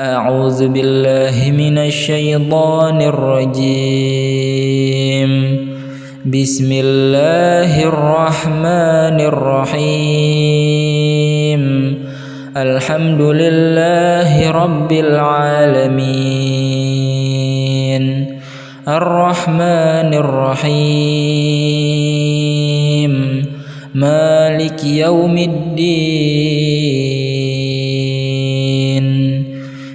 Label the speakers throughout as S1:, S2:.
S1: أعوذ بالله من الشيطان الرجيم. بسم الله الرحمن الرحيم. الحمد لله رب العالمين. الرحمن الرحيم. مالك يوم الدين.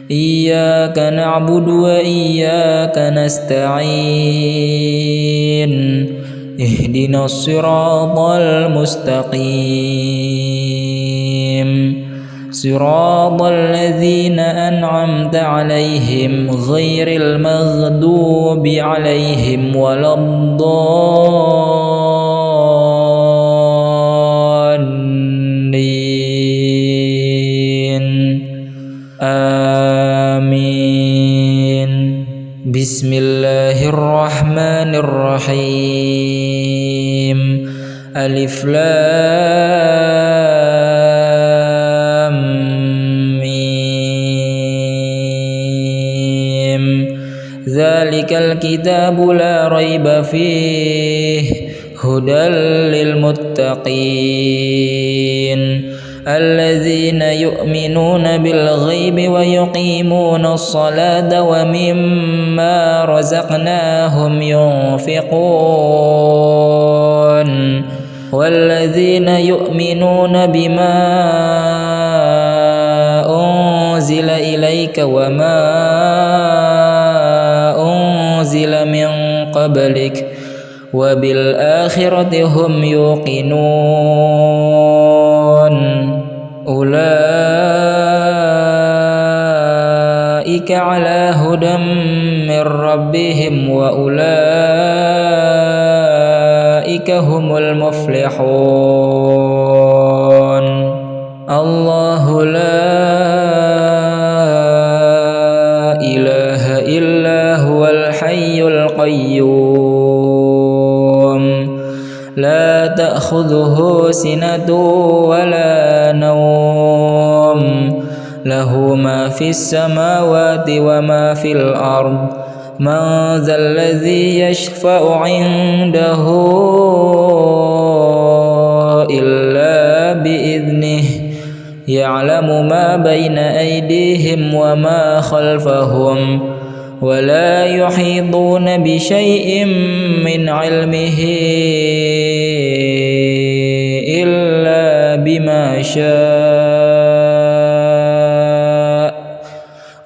S1: إياك نعبد وإياك نستعين. اهدنا الصراط المستقيم. صراط الذين أنعمت عليهم غير المغضوب عليهم ولا الضالين. آمين. بسم الله الرحمن الرحيم. ألف لام ميم. ذلك الكتاب لا ريب فيه هدى للمتقين الذين يؤمنون بالغيب ويقيمون الصلاة ومما رزقناهم ينفقون والذين يؤمنون بما أنزل إليك وما أنزل من قبلك وبالآخرة هم يوقنون أولئك على هدى من ربهم وأولئك هم المفلحون. الله لا إله إلا هو الحي القيوم لا تأخذه سنة ولا نوم له ما في السماوات وما في الأرض. من ذا الذي يشفع عنده إلا بإذنه يعلم ما بين أيديهم وما خلفهم ولا يحيطون بشيء من علمه إلا بما شاء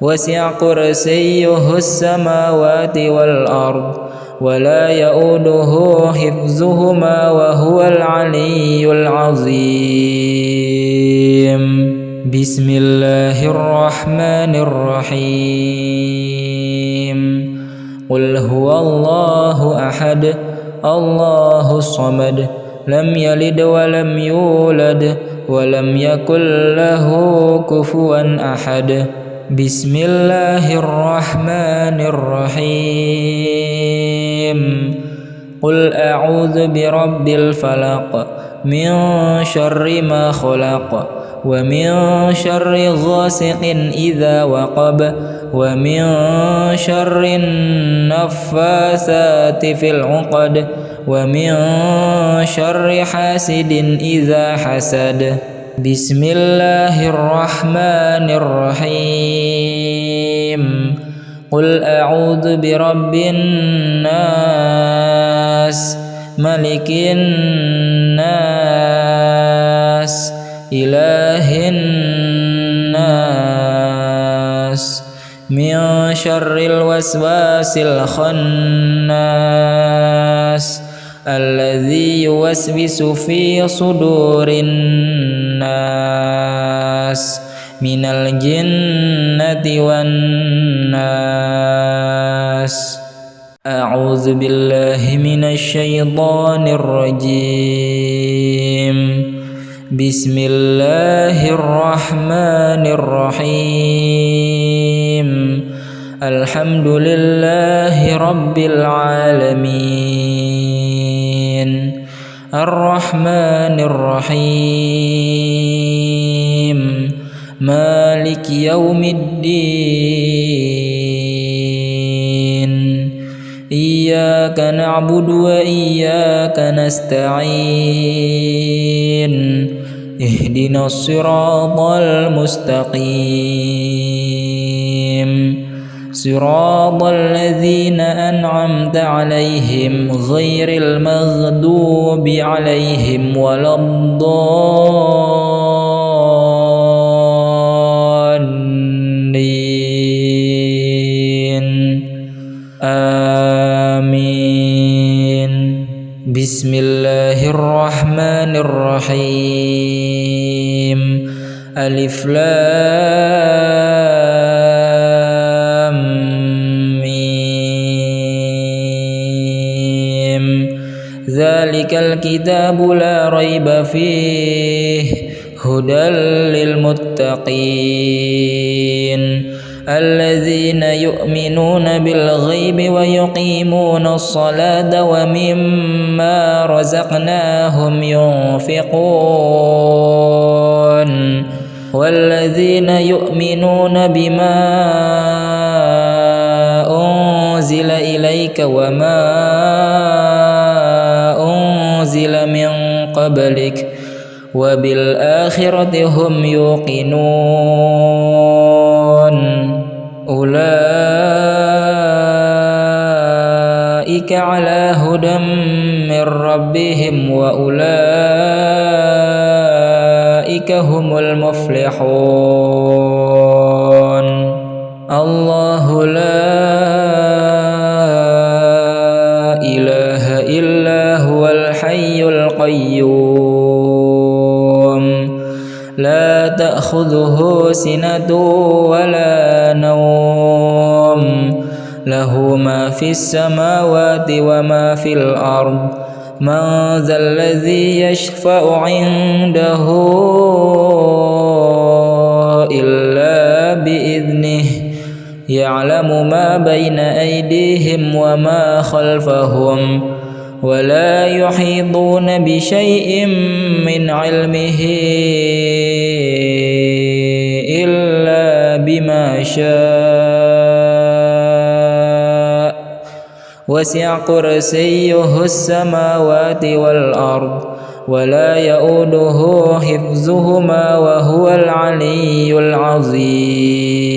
S1: وسع كرسيه السماوات والأرض ولا يؤوده حفظهما وهو العلي العظيم. بسم الله الرحمن الرحيم. قل هو الله أحد الله الصمد لم يلد ولم يولد ولم يكن له كفوا أحد. بسم الله الرحمن الرحيم. قل أعوذ برب الفلق من شر ما خلق ومن شر غاسق إذا وقب ومن شر النفاثات في العقد ومن شر حاسد إذا حسد. بسم الله الرحمن الرحيم. قل أعوذ برب الناس ملك الناس إله الناس من شر الوسواس الخناس الذي يوسوس في صدور الناس من الجنة والناس. أعوذ بالله من الشيطان الرجيم. بسم الله الرحمن الرحيم. الحمد لله رب العالمين. الرحمن الرحيم. مالك يوم الدين إياك نعبد وإياك نستعين اهدنا الصراط المستقيم صراط الذين أنعمت عليهم غير المغضوب عليهم ولا الضالين آمين. بسم الله الرحمن الرحيم. ألف لام ميم ذلك الكتاب لا ريب فيه هدى للمتقين الذين يؤمنون بالغيب ويقيمون الصلاة ومما رزقناهم ينفقون والذين يؤمنون بما أنزل إليك وما أنزل من قبلك وبالآخرة هم يوقنون أولئك على هدى من ربهم وأولئك هم المفلحون. الله لا إله إلا هو الحي القيوم لا تأخذه سنة ولا نوم له ما في السماوات وما في الأرض من ذا الذي يشفع عنده إلا بإذنه يعلم ما بين أيديهم وما خلفهم ولا يحيطون بشيء من علمه إلا بما شاء وسع كرسيه السماوات والأرض ولا يؤوده حفظهما وهو العلي العظيم.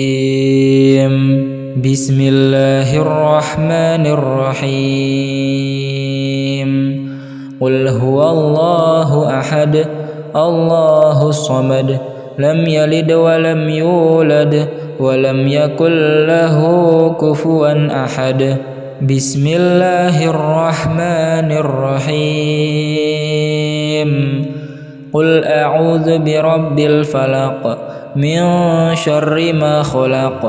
S1: بسم الله الرحمن الرحيم. قل هو الله أحد الله الصمد لم يلد ولم يولد ولم يكن له كفوا أحد. بسم الله الرحمن الرحيم. قل أعوذ برب الفلق من شر ما خلق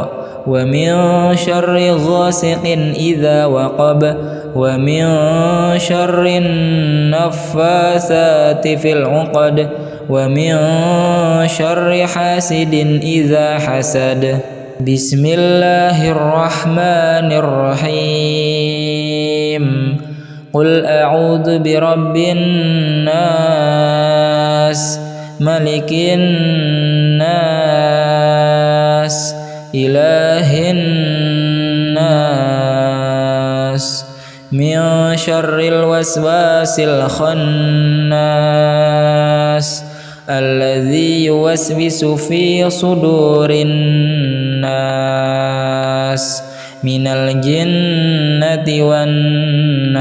S1: ومن شر غاسق إذا وقب ومن شر النفاثات في العقد ومن شر حاسد إذا حسد. بسم الله الرحمن الرحيم. قل أعوذ برب الناس ملك الناس إله الناس من شر الوسواس الخناس الذي يوسوس في صدور الناس من الجنة والناس.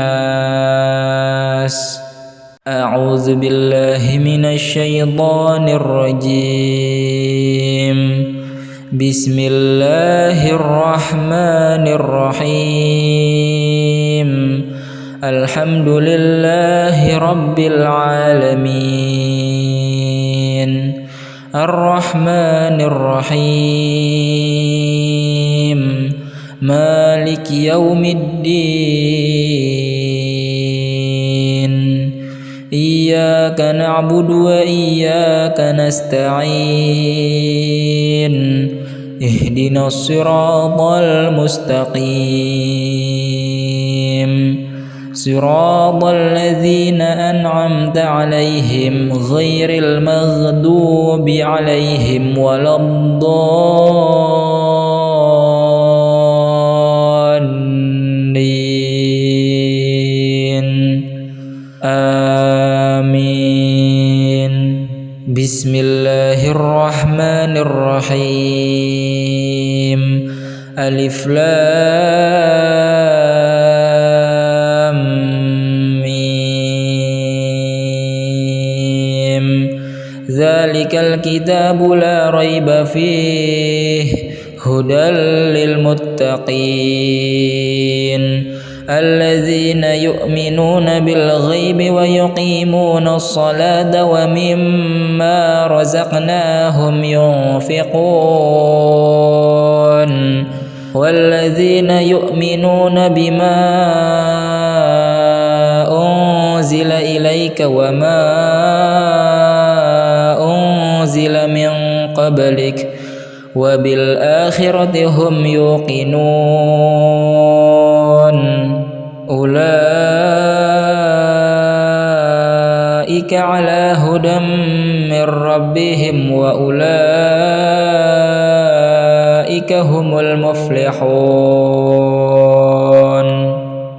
S1: أعوذ بالله من الشيطان الرجيم. بسم الله الرحمن الرحيم. الحمد لله رب العالمين الرحمن الرحيم مالك يوم الدين إياك نعبد وإياك نستعين اهدنا الصراط المستقيم صراط الذين أنعمت عليهم غير المغضوب عليهم ولا الضالين آمين. بسم الله الرحمن الرحيم. ألف لام ميم. ذلك الكتاب لا ريب فيه هدى للمتقين الذين يؤمنون بالغيب ويقيمون الصلاة ومما رزقناهم ينفقون والذين يؤمنون بما أنزل إليك وما أنزل من قبلك وبالآخرة هم يوقنون أولئك على هدى من ربهم وأولئك هم المفلحون.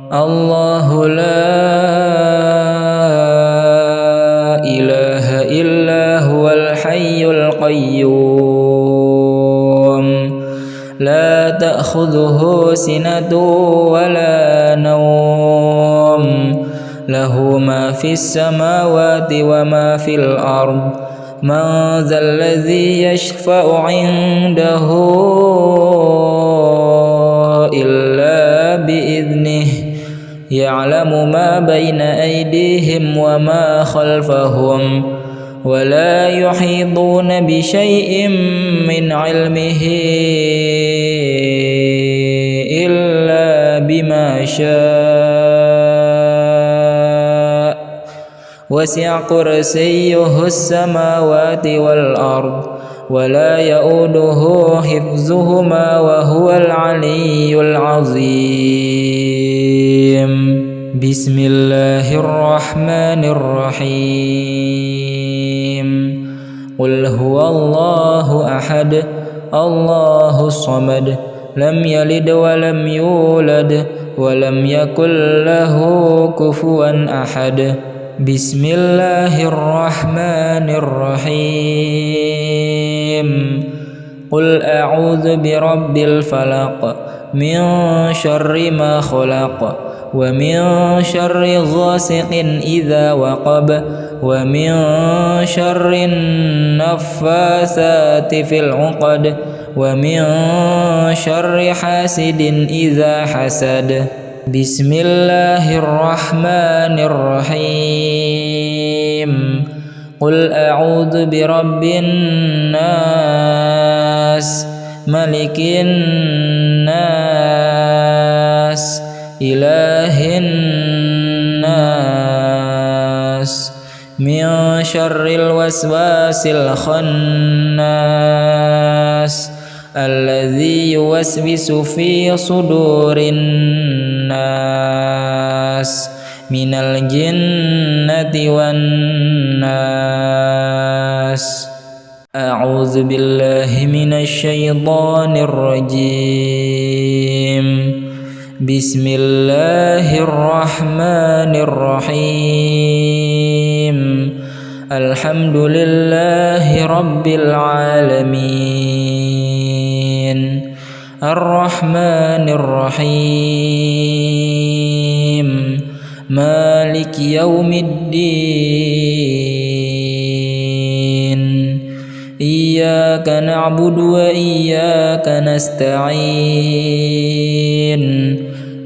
S1: الله لا إله إلا هو الحي القيوم لا تأخذه سنة ولا نوم له ما في السماوات وما في الأرض من ذا الذي يشفع عنده إلا بإذنه يعلم ما بين أيديهم وما خلفهم ولا يحيطون بشيء من علمه إلا بما شاء وسع كرسيه السماوات والأرض ولا يؤوده حفظهما وهو العلي العظيم. بسم الله الرحمن الرحيم. قل هو الله أحد الله الصمد لم يلد ولم يولد ولم يكن له كفوا أحد. بسم الله الرحمن الرحيم. قل أعوذ برب الفلق من شر ما خلق ومن شر غاسق إذا وقب ومن شر النفاثات في العقد ومن شر حاسد إذا حسد. بسم الله الرحمن الرحيم. قل أعوذ برب الناس ملك الناس إله الناس من شر الوسواس الخناس الذي يوسوس في صدور الناس من الجنة والناس. أعوذ بالله من الشيطان الرجيم. بسم الله الرحمن الرحيم. الحمد لله رب العالمين الرحمن الرحيم مالك يوم الدين إياك نعبد وإياك نستعين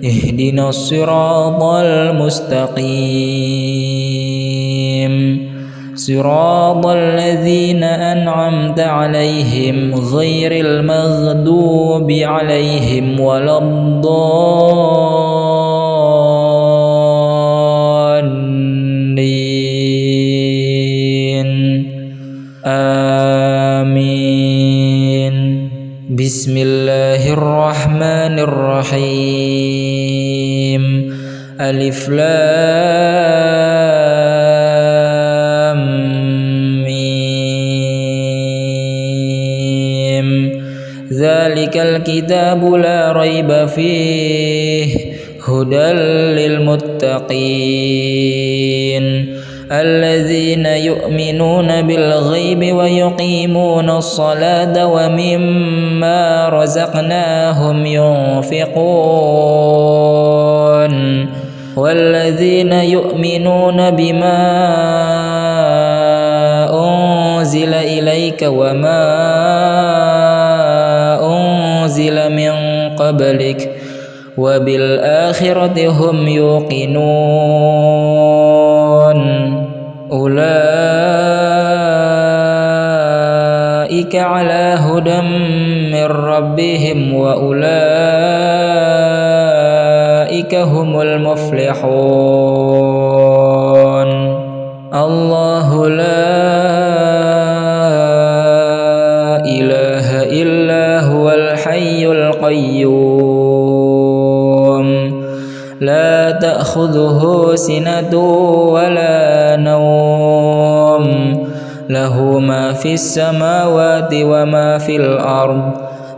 S1: اهدنا الصراط المستقيم صراط الذين أنعمت عليهم غير المغضوب عليهم ولا الضالين آمين. بسم الله الرحمن الرحيم. ألف لام ميم ذلك الكتاب لا ريب فيه هدى للمتقين الذين يؤمنون بالغيب ويقيمون الصلاة ومما رزقناهم ينفقون والذين يؤمنون بما أنزل إليك وما أنزل من قبلك وبالآخرة هم يوقنون أولئك على هدى من ربهم وأولئك هم المفلحون الله لا إله إلا هو الحي القيوم لا تأخذه سنة ولا نوم له ما في السماوات وما في الأرض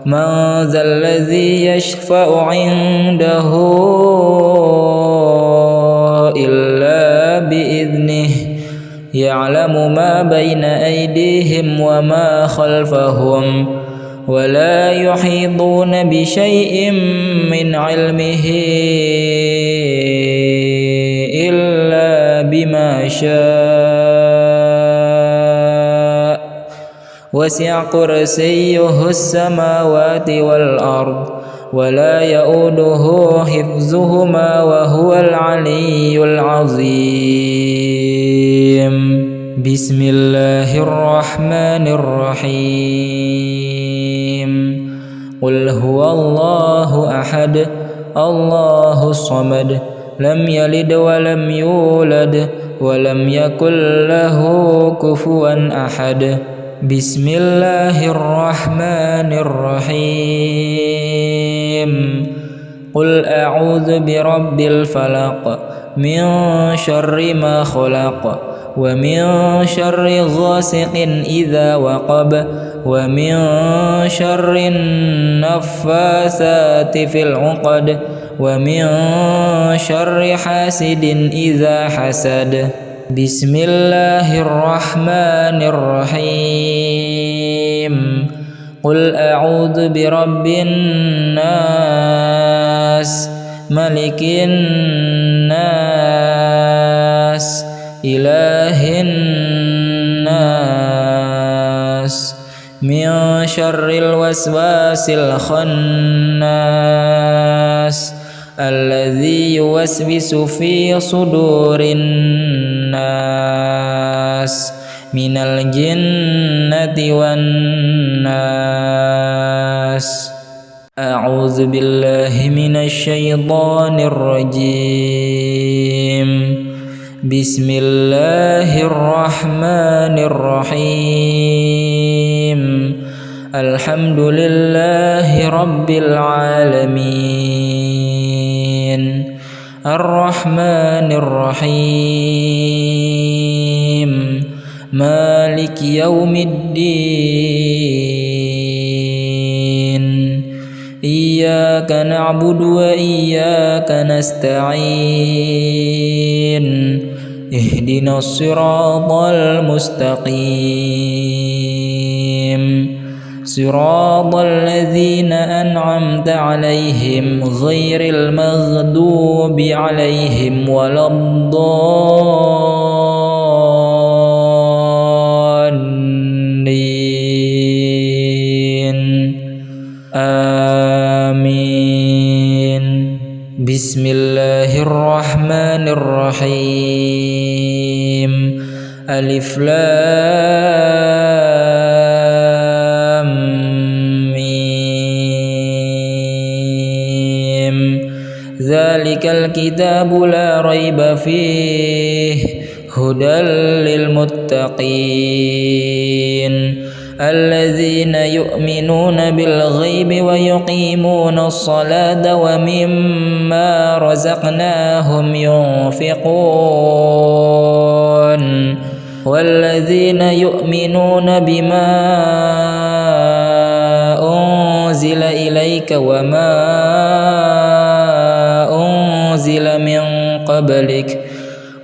S1: من ذا الذي يشفع عنده إلا بإذنه يعلم ما بين أيديهم وما خلفهم ولا يحيطون بشيء من علمه إلا بما شاء وسع كرسيه السماوات والأرض ولا يؤوده حفظهما وهو العلي العظيم بسم الله الرحمن الرحيم قل هو الله أحد الله الصمد لم يلد ولم يولد ولم يكن له كفوا أحد بسم الله الرحمن الرحيم قل أعوذ برب الفلق من شر ما خلق ومن شر غاسق إذا وقب ومن شر النفاثات في العقد ومن شر حاسد إذا حسد بسم الله الرحمن الرحيم قل أعوذ برب الناس ملك الناس إله الناس من شر الوسواس الخناس الذي يوسوس في صدور الناس من الجنة والناس أعوذ بالله من الشيطان الرجيم بسم الله الرحمن الرحيم الحمد لله رب العالمين الرحمن الرحيم مالك يوم الدين إياك نعبد وإياك نستعين اهدنا الصراط المستقيم صراط الذين أنعمت عليهم غير المغضوب عليهم ولا الضالين آمين بسم الله الرحمن الرحيم ألف لام ميم ذلك الكتاب لا ريب فيه هدى للمتقين الذين يؤمنون بالغيب ويقيمون الصلاة ومما رزقناهم ينفقون والذين يؤمنون بما أنزل إليك وما أنزل من قبلك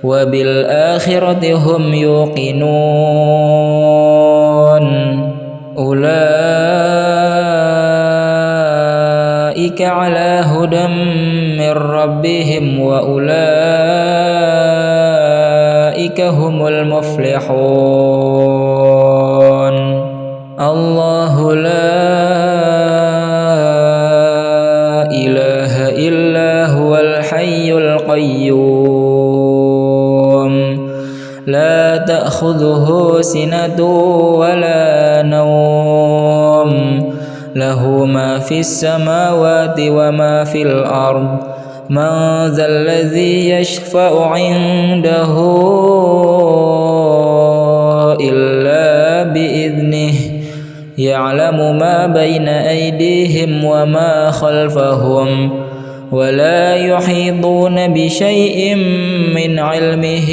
S1: وبالآخرة هم يوقنون أولئك على هدى من ربهم وأولئك هم المفلحون الله لا إله إلا هو الحي القيوم لا تأخذه سنة ولا نوم له ما في السماوات وما في الأرض من ذا الذي يشفع عنده إلا بإذنه يعلم ما بين أيديهم وما خلفهم ولا يحيطون بشيء من علمه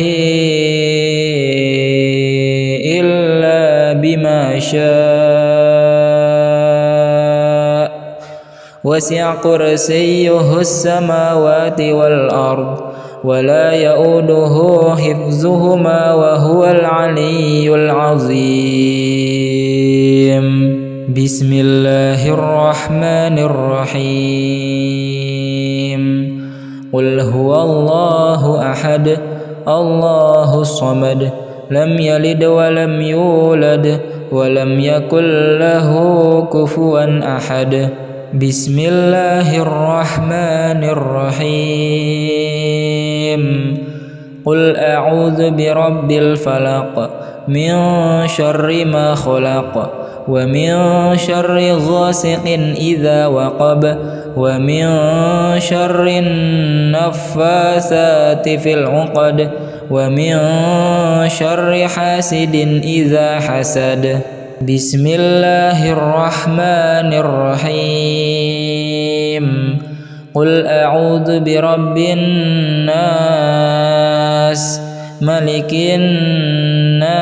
S1: إلا بما شاء وسع كرسيه السماوات والأرض ولا يؤوده حفظهما وهو العلي العظيم بسم الله الرحمن الرحيم قل هو الله أحد الله الصمد لم يلد ولم يولد ولم يكن له كفوا أحد بسم الله الرحمن الرحيم قل أعوذ برب الفلق من شر ما خلق ومن شر غاسق إذا وقب ومن شر النفاثات في العقد ومن شر حاسد إذا حسد بسم الله الرحمن الرحيم قل أعوذ برب الناس ملك الناس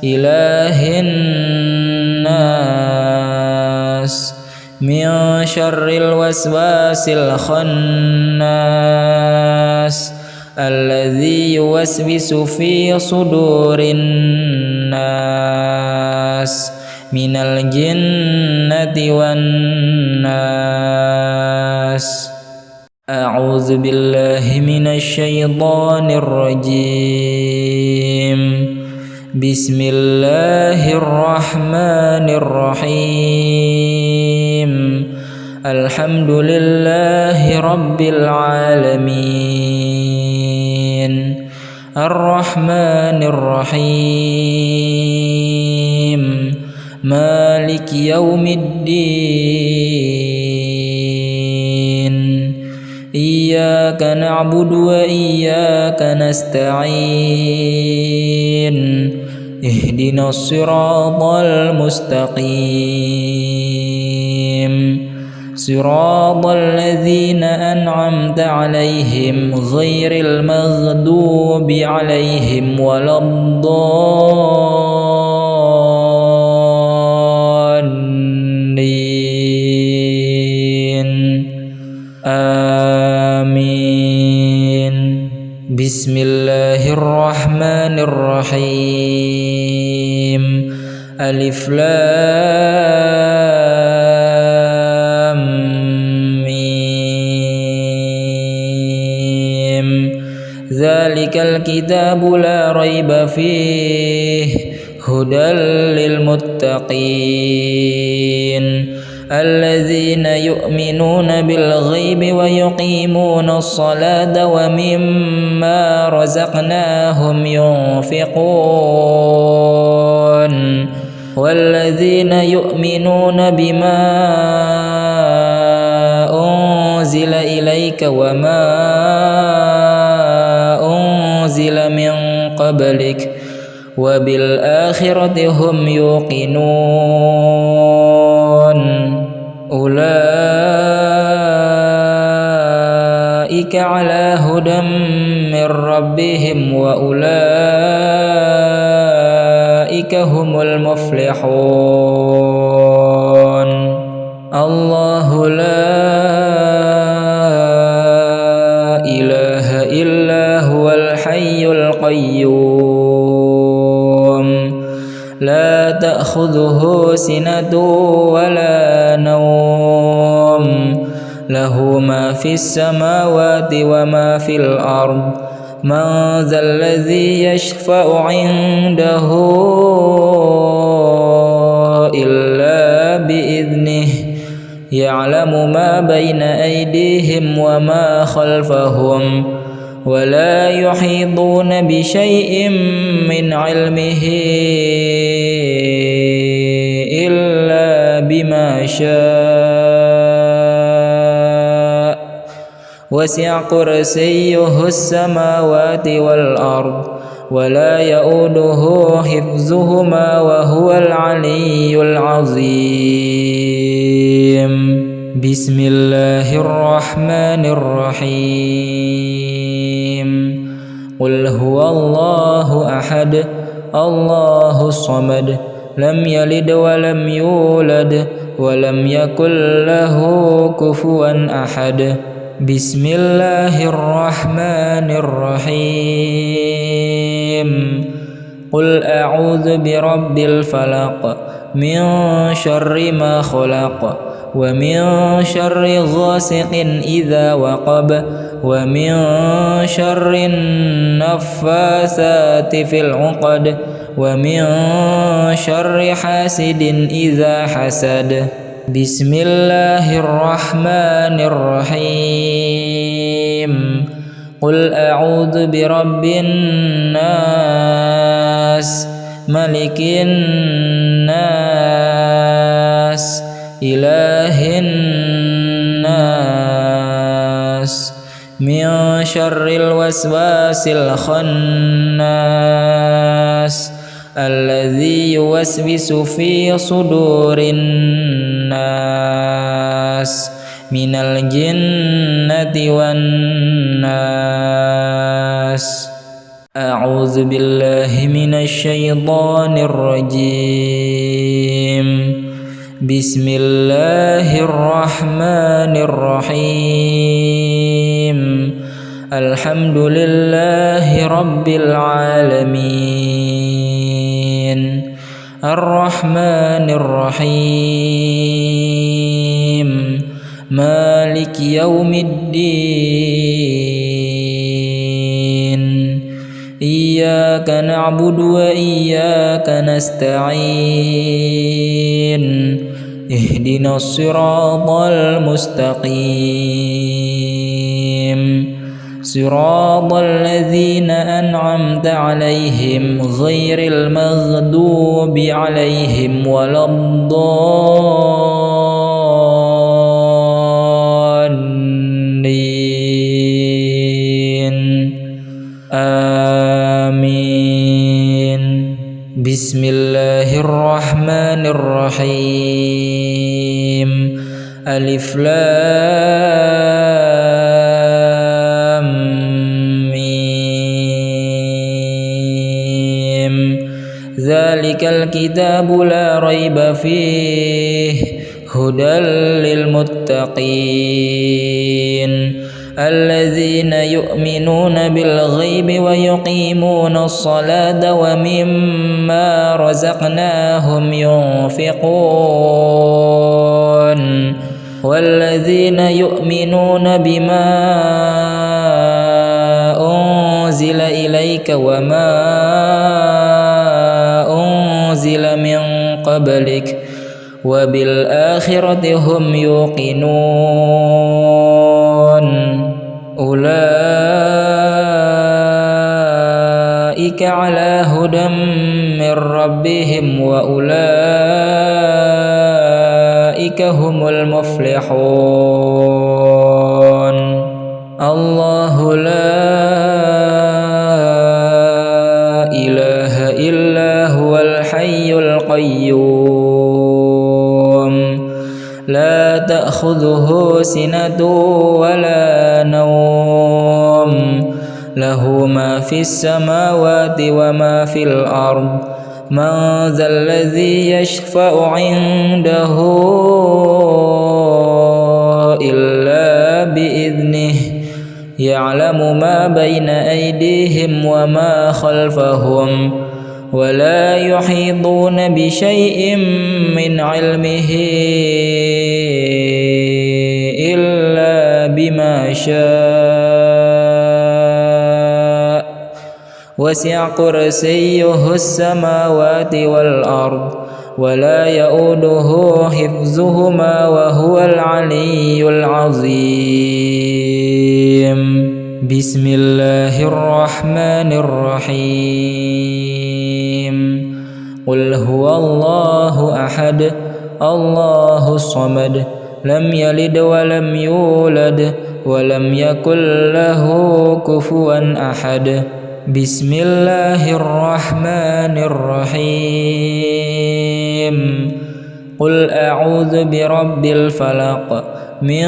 S1: إله الناس من شر الوسواس الخناس الذي يوسوس في صدور الناس من الجنة والناس أعوذ بالله من الشيطان الرجيم بسم الله الرحمن الرحيم الحمد لله رب العالمين الرحمن الرحيم مالك يوم الدين إياك نعبد وإياك نستعين اهدنا الصراط المستقيم صراط الذين أنعمت عليهم غير المغضوب عليهم ولا الضالين آمين بسم الله الرحمن الرحيم ألف لام ميم ذلك الكتاب لا ريب فيه هدى للمتقين الذين يؤمنون بالغيب ويقيمون الصلاة ومما رزقناهم ينفقون والذين يؤمنون بما أنزل إليك وما أنزل من قبلك وبالآخرة هم يوقنون أولئك على هدى من ربهم وأولئك هم المفلحون الله لا إله إلا هو الحي القيوم لا تأخذه سنة ولا نوم له ما في السماوات وما في الأرض من ذا الذي يشفع عنده إلا بإذنه يعلم ما بين أيديهم وما خلفهم ولا يحيطون بشيء من علمه إلا بما شاء وسع كرسيه السماوات والأرض ولا يؤوده حفظهما وهو العلي العظيم بسم الله الرحمن الرحيم قل هو الله أحد الله الصمد لم يلد ولم يولد ولم يكن له كفوا أحد بسم الله الرحمن الرحيم قل أعوذ برب الفلق من شر ما خلق ومن شر غاسق إذا وقب ومن شر النفاثات في العقد ومن شر حاسد إذا حسد بسم الله الرحمن الرحيم قل أعوذ برب الناس ملك الناس إله الناس من شر الوسواس الخناس الذي يوسوس في صدور الناس من الجنة والناس أعوذ بالله من الشيطان الرجيم بسم الله الرحمن الرحيم الحمد لله رب العالمين الرحمن الرحيم مالك يوم الدين إياك نعبد وإياك نستعين اهدنا الصراط المستقيم صراط الذين أنعمت عليهم غير المغضوب عليهم ولا الضالين آمين بسم الله الرحمن الرحيم ألف لام ميم ذلك الكتاب لا ريب فيه هدى للمتقين الذين يؤمنون بالغيب ويقيمون الصلاة ومما رزقناهم ينفقون والذين يؤمنون بما أنزل إليك وما أنزل من قبلك وبالآخرة هم يوقنون أولئك على هدى من ربهم وأولئك هم المفلحون الله لا إله إلا القيوم لا تأخذه سنة ولا نوم له ما في السماوات وما في الأرض من ذا الذي يشفع عنده إلا بإذنه يعلم ما بين أيديهم وما خلفهم ولا يحيطون بشيء من علمه إلا بما شاء وسع كرسيه السماوات والأرض ولا يؤوده حفظهما وهو العلي العظيم بسم الله الرحمن الرحيم قل هو الله أحد الله الصمد لم يلد ولم يولد ولم يكن له كفوا أحد بسم الله الرحمن الرحيم قل أعوذ برب الفلق من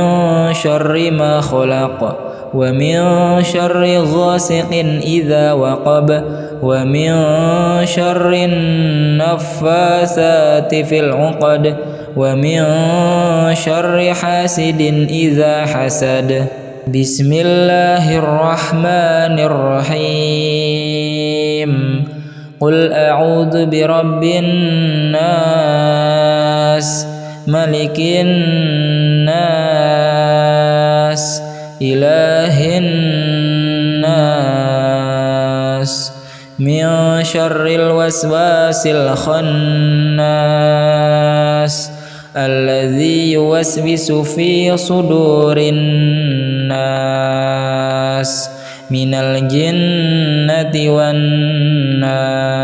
S1: شر ما خلق ومن شر غاسق إذا وقب ومن شر النفاثات في العقد ومن شر حاسد إذا حسد بسم الله الرحمن الرحيم قل أعوذ برب الناس ملك الناس إله الناس من شر الوسواس الخناس الذي يوسوس في صدور الناس من الجنة والناس